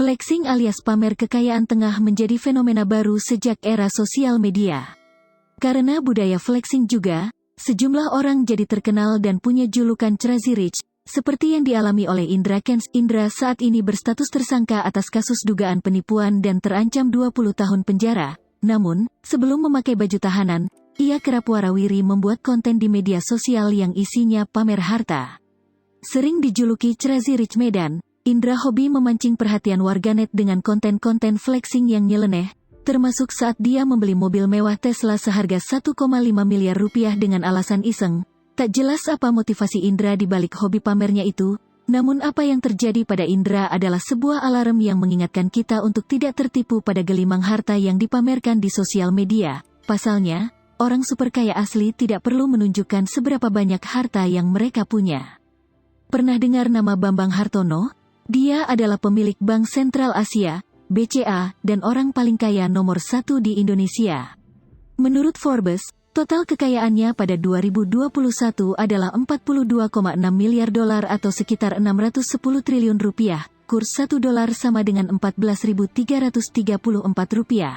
Flexing alias pamer kekayaan tengah menjadi fenomena baru sejak era sosial media. Karena budaya flexing juga, sejumlah orang jadi terkenal dan punya julukan Crazy Rich, seperti yang dialami oleh Indra Kents. Indra saat ini berstatus tersangka atas kasus dugaan penipuan dan terancam 20 tahun penjara. Namun, sebelum memakai baju tahanan, ia kerap warawiri membuat konten di media sosial yang isinya pamer harta. Sering dijuluki Crazy Rich Medan, Indra hobi memancing perhatian warganet dengan konten-konten flexing yang nyeleneh, termasuk saat dia membeli mobil mewah Tesla seharga 1,5 miliar rupiah dengan alasan iseng. Tak jelas apa motivasi Indra di balik hobi pamernya itu, namun apa yang terjadi pada Indra adalah sebuah alarm yang mengingatkan kita untuk tidak tertipu pada gelimang harta yang dipamerkan di sosial media. Pasalnya, orang super kaya asli tidak perlu menunjukkan seberapa banyak harta yang mereka punya. Pernah dengar nama Bambang Hartono? Dia adalah pemilik Bank Sentral Asia, BCA, dan orang paling kaya nomor 1 di Indonesia. Menurut Forbes, total kekayaannya pada 2021 adalah 42,6 miliar dolar atau sekitar 610 triliun rupiah. Kurs 1 dolar sama dengan 14.334 rupiah.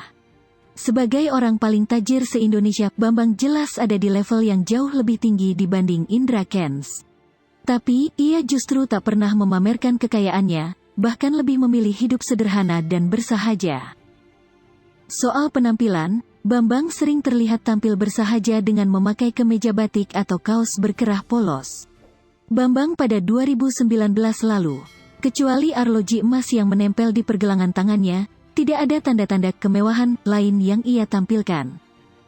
Sebagai orang paling tajir se-Indonesia, Bambang jelas ada di level yang jauh lebih tinggi dibanding Indra Kents. Tapi, ia justru tak pernah memamerkan kekayaannya, bahkan lebih memilih hidup sederhana dan bersahaja. Soal penampilan, Bambang sering terlihat tampil bersahaja dengan memakai kemeja batik atau kaos berkerah polos. Bambang pada 2019 lalu, kecuali arloji emas yang menempel di pergelangan tangannya, tidak ada tanda-tanda kemewahan lain yang ia tampilkan.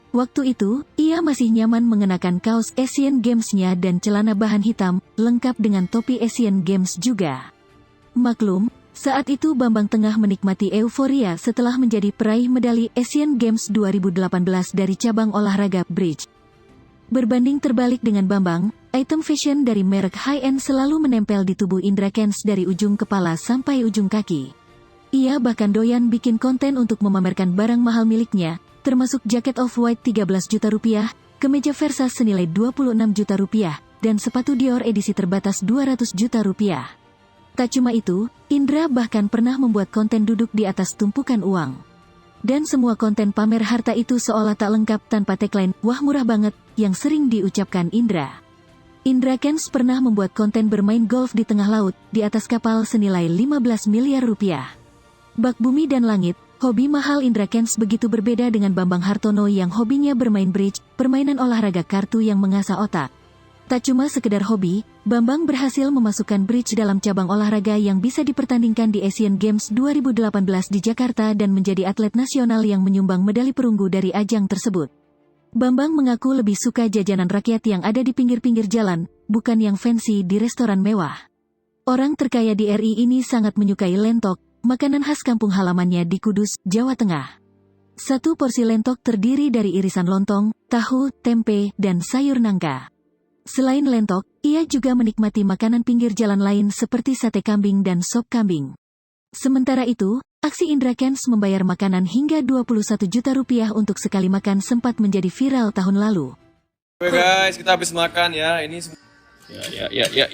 Waktu itu, ia masih nyaman mengenakan kaos Asian Games-nya dan celana bahan hitam, lengkap dengan topi Asian Games juga. Maklum, saat itu Bambang tengah menikmati euforia setelah menjadi peraih medali Asian Games 2018 dari cabang olahraga bridge. Berbanding terbalik dengan Bambang, item fashion dari merek high-end selalu menempel di tubuh Indra Kents dari ujung kepala sampai ujung kaki. Ia bahkan doyan bikin konten untuk memamerkan barang mahal miliknya, termasuk jaket off-white 13 juta rupiah, kemeja Versace senilai 26 juta rupiah, dan sepatu Dior edisi terbatas 200 juta rupiah. Tak cuma itu, Indra bahkan pernah membuat konten duduk di atas tumpukan uang. Dan semua konten pamer harta itu seolah tak lengkap tanpa tagline, "Wah murah banget," yang sering diucapkan Indra. Indra Kents pernah membuat konten bermain golf di tengah laut, di atas kapal senilai 15 miliar rupiah. Bak bumi dan langit, hobi mahal Indra Kents begitu berbeda dengan Bambang Hartono yang hobinya bermain bridge, permainan olahraga kartu yang mengasah otak. Tak cuma sekedar hobi, Bambang berhasil memasukkan bridge dalam cabang olahraga yang bisa dipertandingkan di Asian Games 2018 di Jakarta dan menjadi atlet nasional yang menyumbang medali perunggu dari ajang tersebut. Bambang mengaku lebih suka jajanan rakyat yang ada di pinggir-pinggir jalan, bukan yang fancy di restoran mewah. Orang terkaya di RI ini sangat menyukai lentok, makanan khas kampung halamannya di Kudus, Jawa Tengah. Satu porsi lentok terdiri dari irisan lontong, tahu, tempe, dan sayur nangka. Selain lentok, ia juga menikmati makanan pinggir jalan lain seperti sate kambing dan sop kambing. Sementara itu, aksi Indra Kents membayar makanan hingga 21 juta rupiah untuk sekali makan sempat menjadi viral tahun lalu. Oke guys, kita habis makan ya. Ini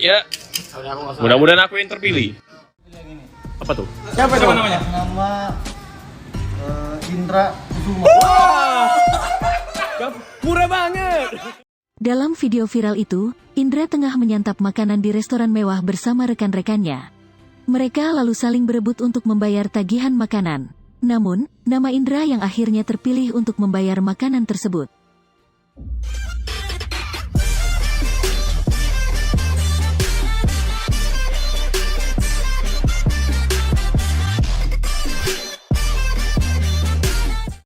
ya. Mudah-mudahan aku yang terpilih. Apa tuh? Siapa itu namanya? Nama Indra Kusuma. Wah! Murah banget. Dalam video viral itu, Indra tengah menyantap makanan di restoran mewah bersama rekan-rekannya. Mereka lalu saling berebut untuk membayar tagihan makanan. Namun, nama Indra yang akhirnya terpilih untuk membayar makanan tersebut.